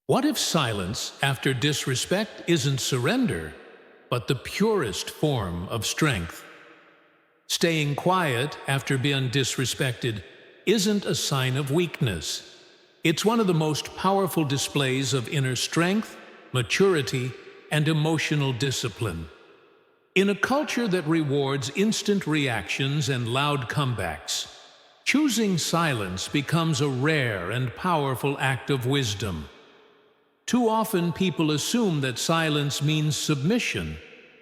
What if silence after disrespect isn't surrender, but the purest form of strength? Staying quiet after being disrespected isn't a sign of weakness. It's one of the most powerful displays of inner strength, maturity, and emotional discipline. In a culture that rewards instant reactions and loud comebacks, choosing silence becomes a rare and powerful act of wisdom. Too often people assume that silence means submission,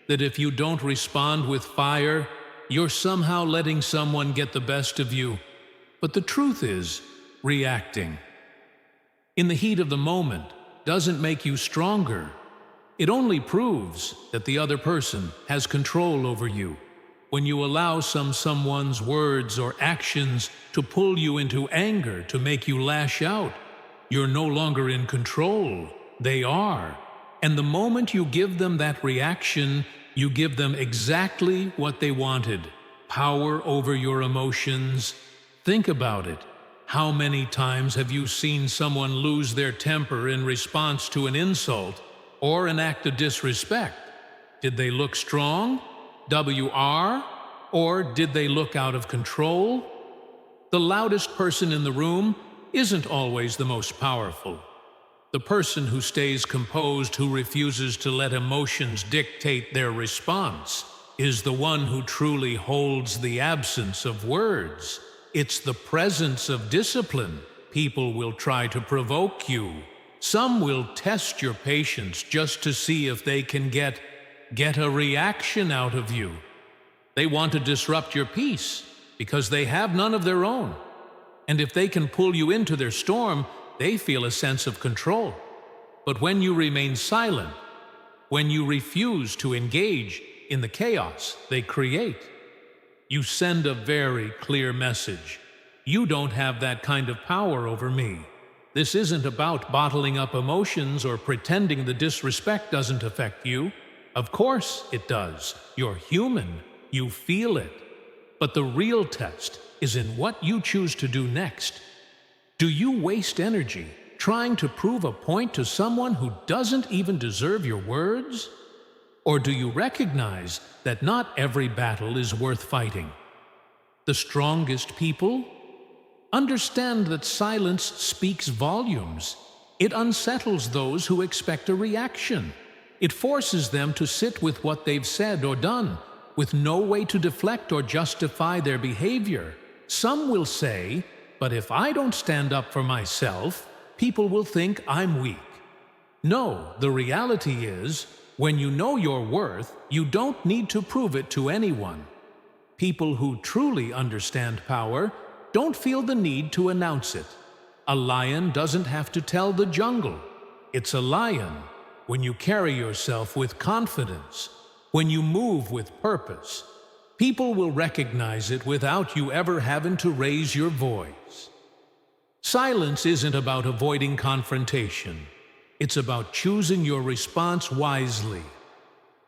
that if you don't respond with fire, you're somehow letting someone get the best of you. But the truth is, reacting in the heat of the moment doesn't make you stronger. It only proves that the other person has control over you. When you allow someone's words or actions to pull you into anger, to make you lash out, you're no longer in control. They are. And the moment you give them that reaction, you give them exactly what they wanted: power over your emotions. Think about it. How many times have you seen someone lose their temper in response to an insult or an act of disrespect? Did they look strong? WR? Or did they look out of control? The loudest person in the room isn't always the most powerful. The person who stays composed, who refuses to let emotions dictate their response, is the one who truly holds the absence of words. It's the presence of discipline. People will try to provoke you. Some will test your patience just to see if they can get a reaction out of you. They want to disrupt your peace because they have none of their own. And if they can pull you into their storm, they feel a sense of control. But when you remain silent, when you refuse to engage in the chaos they create, you send a very clear message. You don't have that kind of power over me. This isn't about bottling up emotions or pretending the disrespect doesn't affect you. Of course it does. You're human. You feel it. But the real test is in what you choose to do next. Do you waste energy trying to prove a point to someone who doesn't even deserve your words? Or do you recognize that not every battle is worth fighting? The strongest people understand that silence speaks volumes. It unsettles those who expect a reaction. It forces them to sit with what they've said or done, with no way to deflect or justify their behavior. Some will say, "But if I don't stand up for myself, people will think I'm weak." No, the reality is, when you know your worth, you don't need to prove it to anyone. People who truly understand power don't feel the need to announce it. A lion doesn't have to tell the jungle. It's a lion when you carry yourself with confidence, when you move with purpose. People will recognize it without you ever having to raise your voice. Silence isn't about avoiding confrontation. It's about choosing your response wisely.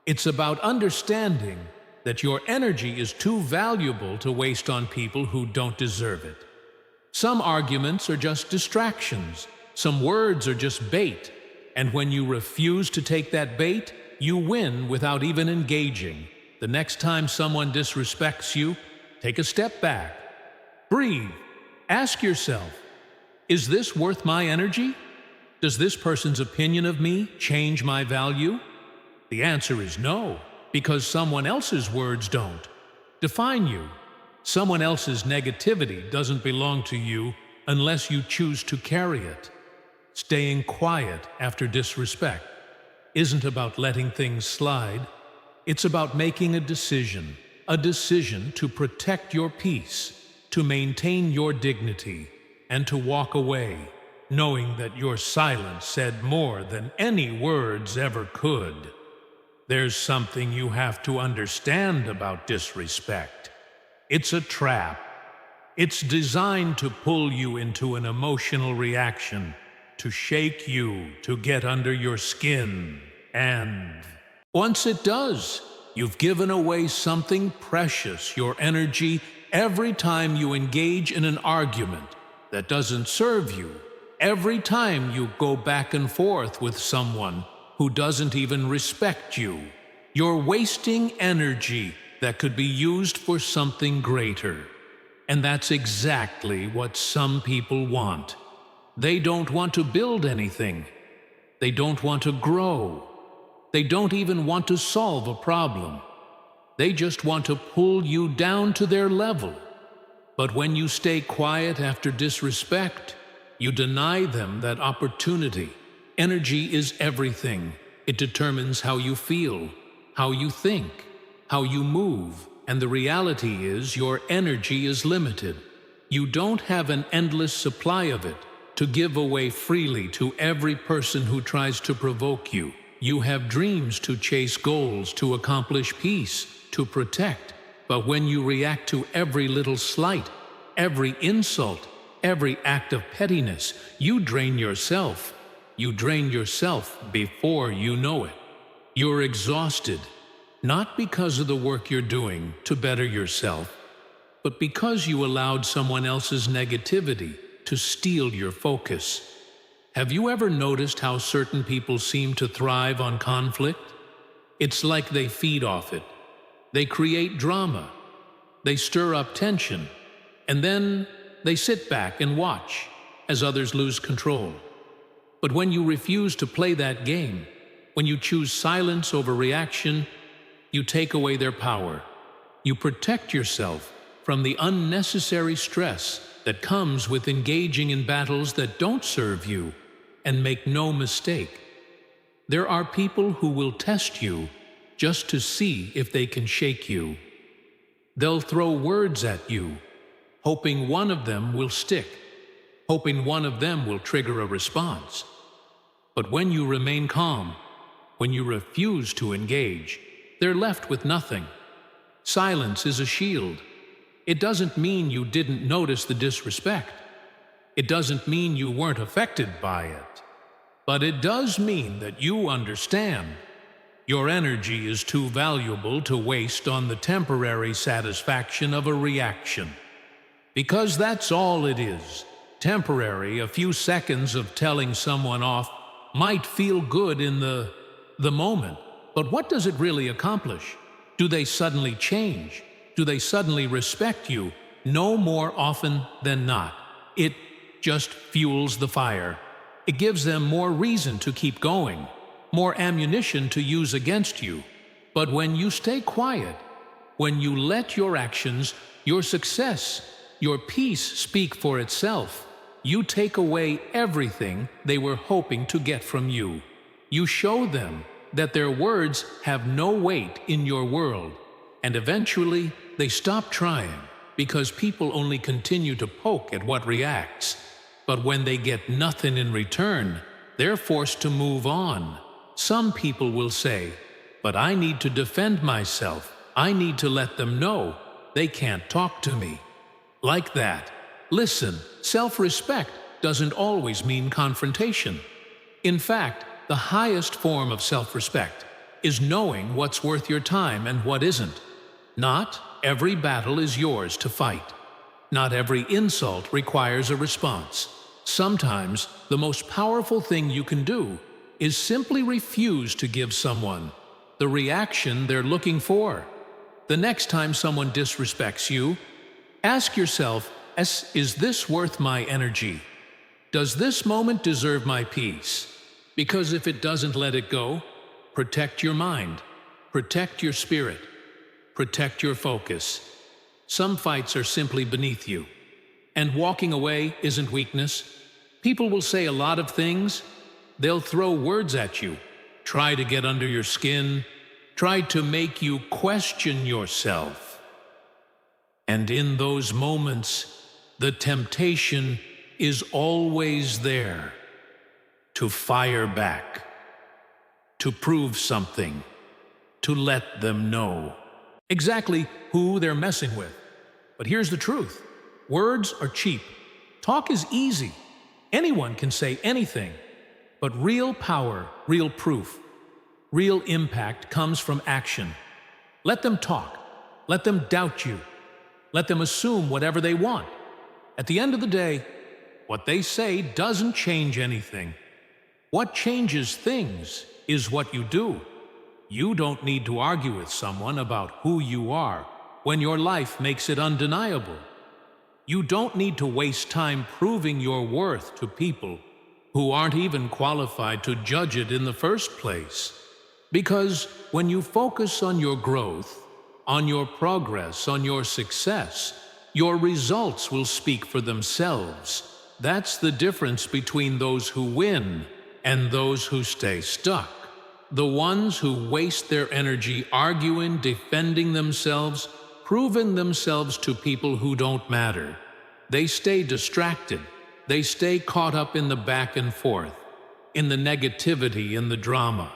It's about understanding that your energy is too valuable to waste on people who don't deserve it. Some arguments are just distractions. Some words are just bait. And when you refuse to take that bait, you win without even engaging. The next time someone disrespects you, take a step back. Breathe. Ask yourself, is this worth my energy? Does this person's opinion of me change my value? The answer is no, because someone else's words don't define you. Someone else's negativity doesn't belong to you unless you choose to carry it. Staying quiet after disrespect isn't about letting things slide. It's about making a decision to protect your peace, to maintain your dignity, and to walk away, knowing that your silence said more than any words ever could. There's something you have to understand about disrespect. It's a trap. It's designed to pull you into an emotional reaction, to shake you, to get under your skin. And once it does, you've given away something precious, your energy, every time you engage in an argument that doesn't serve you. Every time you go back and forth with someone who doesn't even respect you, you're wasting energy that could be used for something greater. And that's exactly what some people want. They don't want to build anything. They don't want to grow. They don't even want to solve a problem. They just want to pull you down to their level. But when you stay quiet after disrespect, you deny them that opportunity. Energy is everything. It determines how you feel, how you think, how you move, and the reality is your energy is limited. You don't have an endless supply of it to give away freely to every person who tries to provoke you. You have dreams to chase, goals to accomplish, peace to protect. But when you react to every little slight, every insult, every act of pettiness, you drain yourself. You drain yourself before you know it. You're exhausted, not because of the work you're doing to better yourself, but because you allowed someone else's negativity to steal your focus. Have you ever noticed how certain people seem to thrive on conflict? It's like they feed off it. They create drama. They stir up tension. And then they sit back and watch as others lose control. But when you refuse to play that game, when you choose silence over reaction, you take away their power. You protect yourself from the unnecessary stress that comes with engaging in battles that don't serve you. And make no mistake, there are people who will test you just to see if they can shake you. They'll throw words at you, hoping one of them will stick, hoping one of them will trigger a response. But when you remain calm, when you refuse to engage, they're left with nothing. Silence is a shield. It doesn't mean you didn't notice the disrespect. It doesn't mean you weren't affected by it. But it does mean that you understand your energy is too valuable to waste on the temporary satisfaction of a reaction. Because that's all it is. Temporary, a few seconds of telling someone off might feel good in the moment. But what does it really accomplish? Do they suddenly change? Do they suddenly respect you? No, more often than not. It just fuels the fire. It gives them more reason to keep going, more ammunition to use against you. But when you stay quiet, when you let your actions, your success, your peace speak for itself, you take away everything they were hoping to get from you. You show them that their words have no weight in your world, and eventually they stop trying because people only continue to poke at what reacts. But when they get nothing in return, they're forced to move on. Some people will say, "But I need to defend myself. I need to let them know they can't talk to me." Like that. Listen, self-respect doesn't always mean confrontation. In fact, the highest form of self-respect is knowing what's worth your time and what isn't. Not every battle is yours to fight. Not every insult requires a response. Sometimes the most powerful thing you can do is simply refuse to give someone the reaction they're looking for. The next time someone disrespects you, ask yourself, is this worth my energy? Does this moment deserve my peace? Because if it doesn't, let it go. Protect your mind. Protect your spirit. Protect your focus. Some fights are simply beneath you. And walking away isn't weakness. People will say a lot of things. They'll throw words at you, try to get under your skin, try to make you question yourself. And in those moments, the temptation is always there to fire back, to prove something, to let them know exactly who they're messing with. But here's the truth. Words are cheap. Talk is easy. Anyone can say anything. But real power, real proof, real impact comes from action. Let them talk. Let them doubt you. Let them assume whatever they want. At the end of the day, What they say doesn't change anything. What changes things is what you do. You don't need to argue with someone about who you are when your life makes it undeniable. You don't need to waste time proving your worth to people who aren't even qualified to judge it in the first place. Because when you focus on your growth, on your progress, on your success, your results will speak for themselves. That's the difference between those who win and those who stay stuck. The ones who waste their energy arguing, defending themselves, proving themselves to people who don't matter. They stay distracted. They stay caught up in the back and forth, in the negativity and the drama.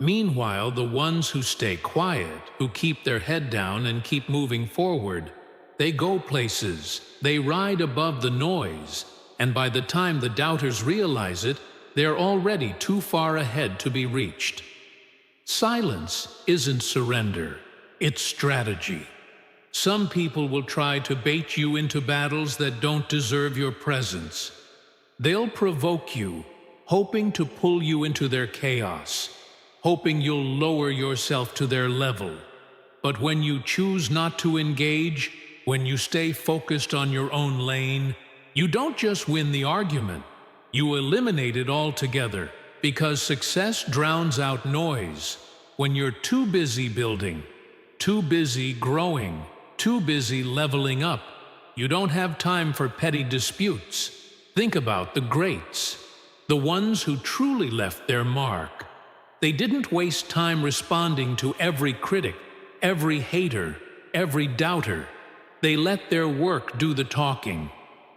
Meanwhile, the ones who stay quiet, who keep their head down and keep moving forward, they go places, they ride above the noise, and by the time the doubters realize it, they're already too far ahead to be reached. Silence isn't surrender, it's strategy. Some people will try to bait you into battles that don't deserve your presence. They'll provoke you, hoping to pull you into their chaos, hoping you'll lower yourself to their level. But when you choose not to engage, when you stay focused on your own lane, you don't just win the argument, you eliminate it altogether, because success drowns out noise. When you're too busy building, too busy growing, too busy leveling up, you don't have time for petty disputes. Think about the greats, the ones who truly left their mark. They didn't waste time responding to every critic, every hater, every doubter. They let their work do the talking.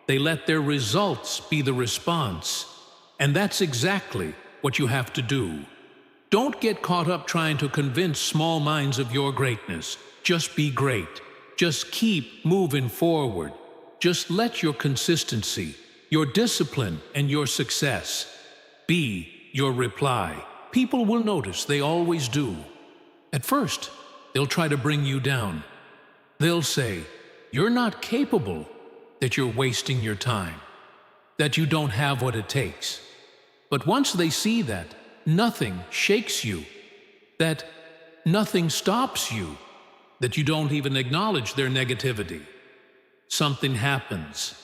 They let their results be the response. And that's exactly what you have to do. Don't get caught up trying to convince small minds of your greatness. Just be great. Just keep moving forward. Just let your consistency, your discipline, and your success be your reply. People will notice, they always do. At first, they'll try to bring you down. They'll say, you're not capable, that you're wasting your time, that you don't have what it takes. But once they see that nothing shakes you, that nothing stops you, that you don't even acknowledge their negativity, something happens.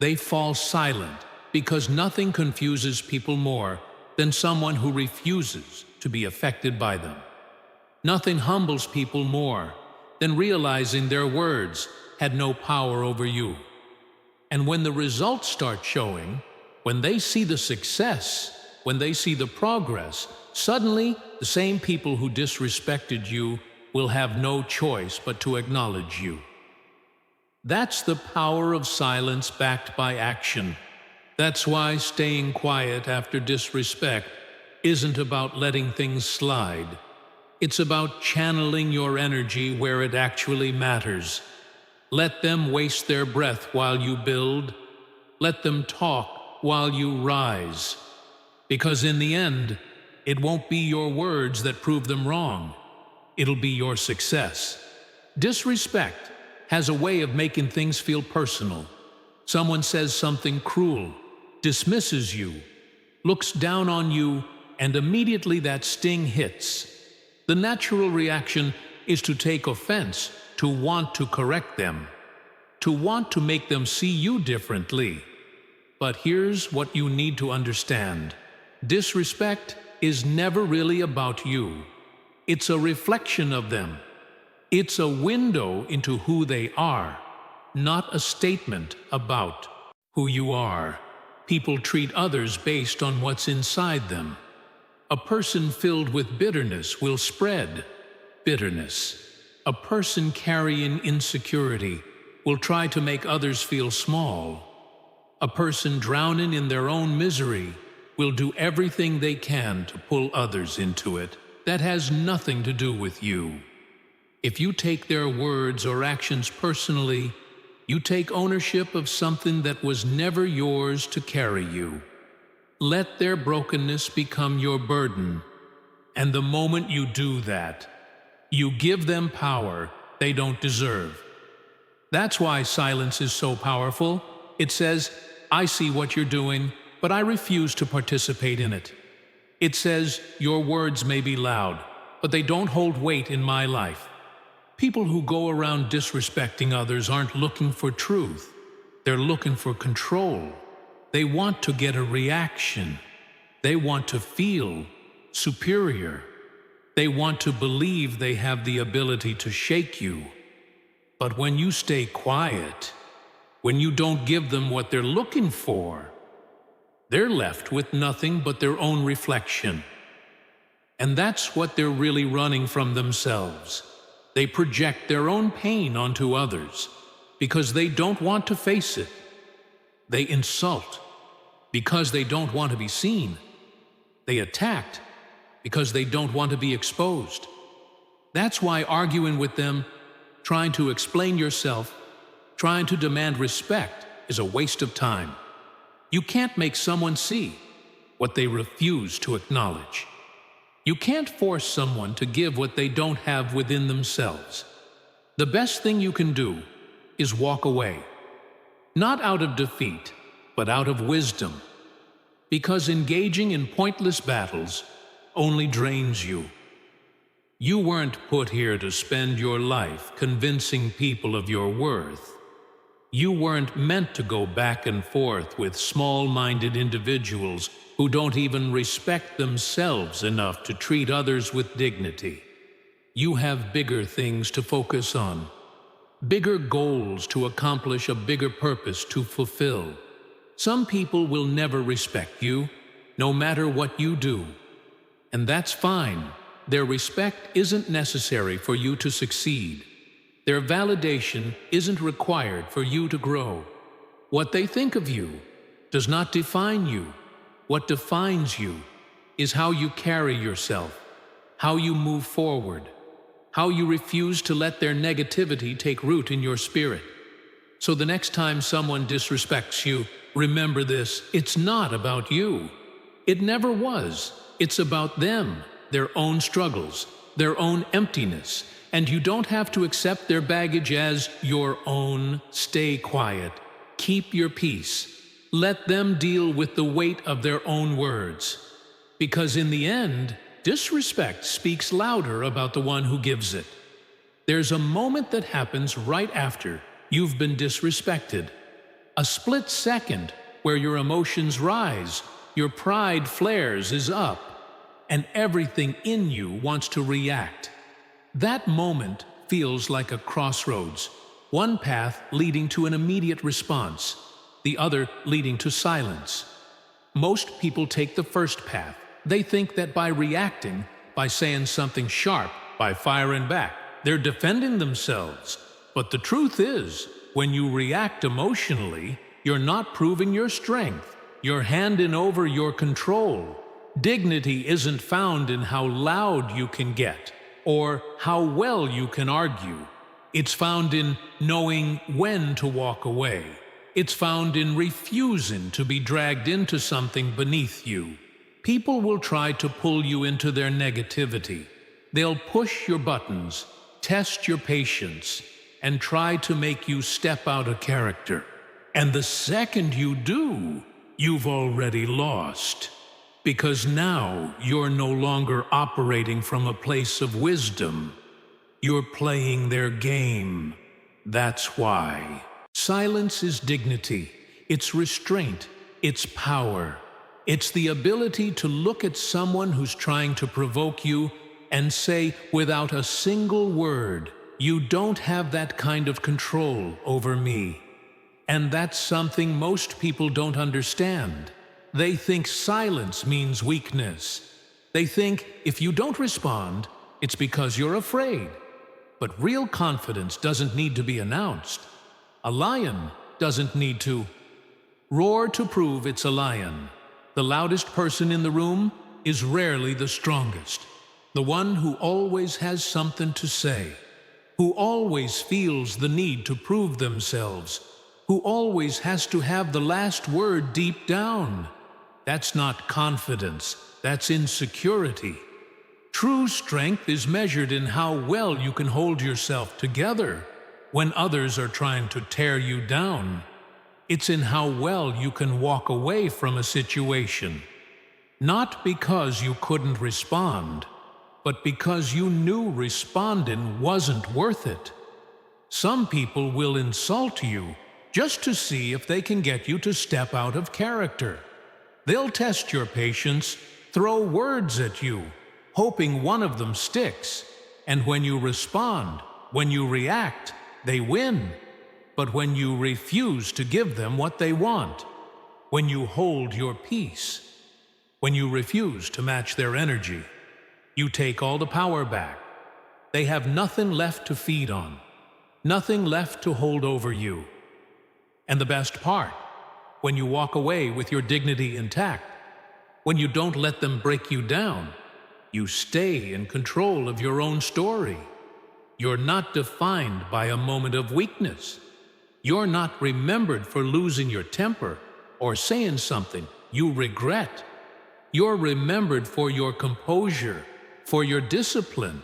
They fall silent because nothing confuses people more than someone who refuses to be affected by them. Nothing humbles people more than realizing their words had no power over you. And when the results start showing, when they see the success, when they see the progress, suddenly the same people who disrespected you will have no choice but to acknowledge you. That's the power of silence backed by action. That's why staying quiet after disrespect isn't about letting things slide. It's about channeling your energy where it actually matters. Let them waste their breath while you build. Let them talk while you rise. Because in the end, it won't be your words that prove them wrong. It'll be your success. Disrespect has a way of making things feel personal. Someone says something cruel, dismisses you, looks down on you, and immediately that sting hits. The natural reaction is to take offense, to want to correct them, to want to make them see you differently. But here's what you need to understand. Disrespect is never really about you. It's a reflection of them. It's a window into who they are, not a statement about who you are. People treat others based on what's inside them. A person filled with bitterness will spread bitterness. A person carrying insecurity will try to make others feel small. A person drowning in their own misery will do everything they can to pull others into it. That has nothing to do with you. If you take their words or actions personally, you take ownership of something that was never yours to carry you. Let their brokenness become your burden, and the moment you do that, you give them power they don't deserve. That's why silence is so powerful. It says, I see what you're doing, but I refuse to participate in it. It says, your words may be loud, but they don't hold weight in my life. People who go around disrespecting others aren't looking for truth. They're looking for control. They want to get a reaction. They want to feel superior. They want to believe they have the ability to shake you. But when you stay quiet, when you don't give them what they're looking for, they're left with nothing but their own reflection. And that's what they're really running from themselves. They project their own pain onto others because they don't want to face it. They insult because they don't want to be seen. They attack because they don't want to be exposed. That's why arguing with them, trying to explain yourself, trying to demand respect is a waste of time. You can't make someone see what they refuse to acknowledge. You can't force someone to give what they don't have within themselves. The best thing you can do is walk away, not out of defeat, but out of wisdom, because engaging in pointless battles only drains you. You weren't put here to spend your life convincing people of your worth. You weren't meant to go back and forth with small-minded individuals who don't even respect themselves enough to treat others with dignity. You have bigger things to focus on, bigger goals to accomplish, a bigger purpose to fulfill. Some people will never respect you, no matter what you do. And that's fine. Their respect isn't necessary for you to succeed. Their validation isn't required for you to grow. What they think of you does not define you. What defines you is how you carry yourself, how you move forward, how you refuse to let their negativity take root in your spirit. So the next time someone disrespects you, remember this: it's not about you. It never was. It's about them, their own struggles, their own emptiness, and you don't have to accept their baggage as your own. Stay quiet. Keep your peace. Let them deal with the weight of their own words. Because in the end, disrespect speaks louder about the one who gives it. There's a moment that happens right after you've been disrespected. A split second where your emotions rise, your pride flares, is up, and everything in you wants to react. That moment feels like a crossroads, one path leading to an immediate response, the other leading to silence. Most people take the first path. They think that by reacting, by saying something sharp, by firing back, they're defending themselves. But the truth is, when you react emotionally, you're not proving your strength. You're handing over your control. Dignity isn't found in how loud you can get or how well you can argue. It's found in knowing when to walk away. It's found in refusing to be dragged into something beneath you. People will try to pull you into their negativity. They'll push your buttons, test your patience, and try to make you step out of character. And the second you do, you've already lost. Because now you're no longer operating from a place of wisdom. You're playing their game. That's why. Silence is dignity. It's restraint. It's power. It's the ability to look at someone who's trying to provoke you and say without a single word, "You don't have that kind of control over me." And that's something most people don't understand. They think silence means weakness. They think if you don't respond, it's because you're afraid. But real confidence doesn't need to be announced. A lion doesn't need to roar to prove it's a lion. The loudest person in the room is rarely the strongest. The one who always has something to say, who always feels the need to prove themselves, who always has to have the last word deep down. That's not confidence, that's insecurity. True strength is measured in how well you can hold yourself together when others are trying to tear you down. It's in how well you can walk away from a situation. Not because you couldn't respond, but because you knew responding wasn't worth it. Some people will insult you just to see if they can get you to step out of character. They'll test your patience, throw words at you, hoping one of them sticks. And when you respond, when you react, they win. But when you refuse to give them what they want, when you hold your peace, when you refuse to match their energy, you take all the power back. They have nothing left to feed on, nothing left to hold over you. And the best part, when you walk away with your dignity intact, when you don't let them break you down, you stay in control of your own story. You're not defined by a moment of weakness. You're not remembered for losing your temper or saying something you regret. You're remembered for your composure, for your discipline,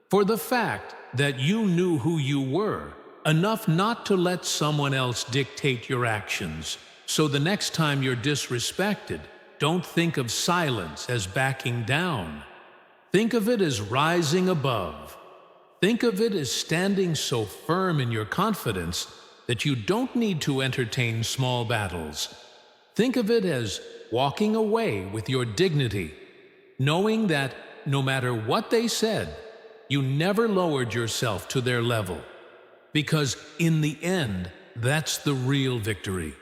for the fact that you knew who you were, enough not to let someone else dictate your actions. So the next time you're disrespected, don't think of silence as backing down. Think of it as rising above. Think of it as standing so firm in your confidence that you don't need to entertain small battles. Think of it as walking away with your dignity, knowing that no matter what they said, you never lowered yourself to their level. Because in the end, that's the real victory.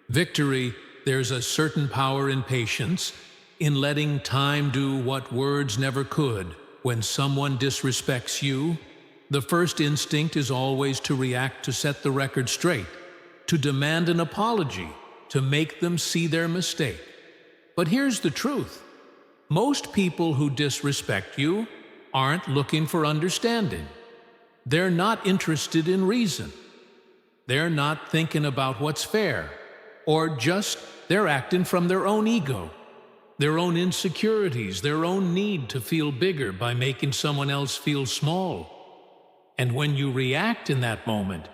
Victory, there's a certain power in patience, in letting time do what words never could. When someone disrespects you, the first instinct is always to react to set the record straight, to demand an apology, to make them see their mistake. But here's the truth. Most people who disrespect you aren't looking for understanding. They're not interested in reason. They're not thinking about what's fair, or just they're acting from their own ego, their own insecurities, their own need to feel bigger by making someone else feel small. And when you react in that moment,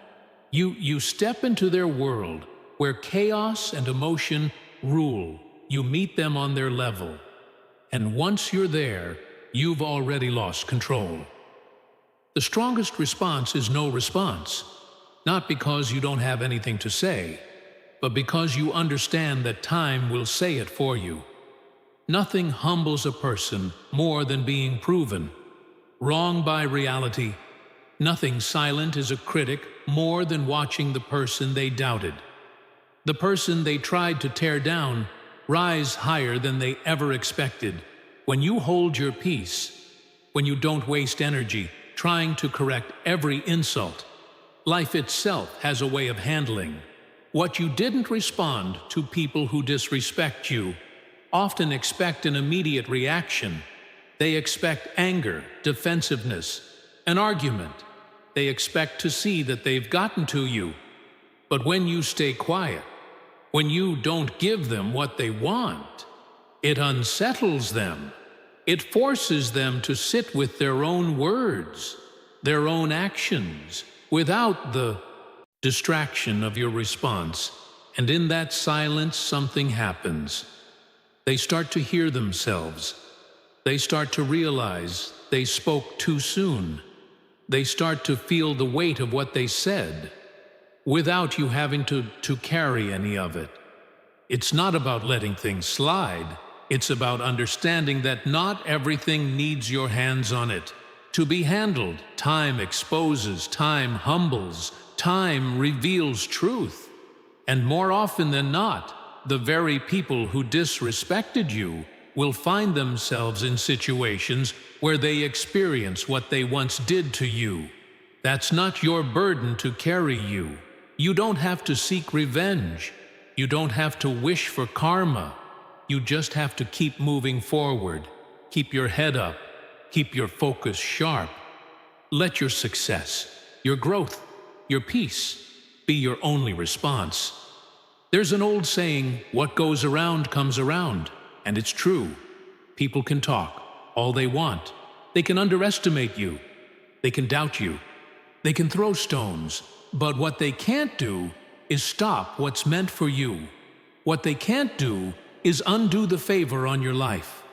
you step into their world where chaos and emotion rule. You meet them on their level. And once you're there, you've already lost control. The strongest response is no response, not because you don't have anything to say, but because you understand that time will say it for you. Nothing humbles a person more than being proven wrong by reality. Nothing silent is a critic more than watching the person they doubted. The person they tried to tear down rise higher than they ever expected. When you hold your peace, when you don't waste energy trying to correct every insult, life itself has a way of handling. What you didn't respond to people who disrespect you often expect an immediate reaction. They expect anger, defensiveness, an argument. They expect to see that they've gotten to you. But when you stay quiet, when you don't give them what they want, it unsettles them. It forces them to sit with their own words, their own actions, without the distraction of your response. And in that silence, something happens. They start to hear themselves. They start to realize they spoke too soon. They start to feel the weight of what they said, without you having to carry any of it. It's not about letting things slide. It's about understanding that not everything needs your hands on it to be handled. Time exposes, time humbles, time reveals truth. And more often than not, the very people who disrespected you will find themselves in situations where they experience what they once did to you. That's not your burden to carry you. You don't have to seek revenge. You don't have to wish for karma. You just have to keep moving forward. Keep your head up. Keep your focus sharp. Let your success, your growth, your peace be your only response. There's an old saying, what goes around comes around, and it's true. People can talk all they want. They can underestimate you. They can doubt you. They can throw stones. But what they can't do is stop what's meant for you. What they can't do is undo the favor on your life.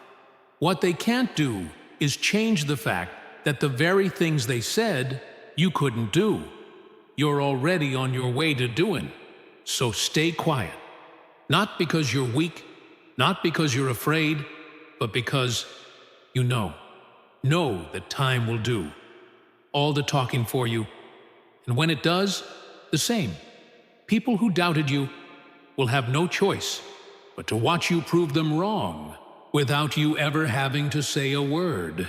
What they can't do is change the fact that the very things they said you couldn't do. You're already on your way to doing. So stay quiet. Not because you're weak, not because you're afraid, but because you know. Know that time will do all the talking for you. And when it does, the same. People who doubted you will have no choice but to watch you prove them wrong without you ever having to say a word.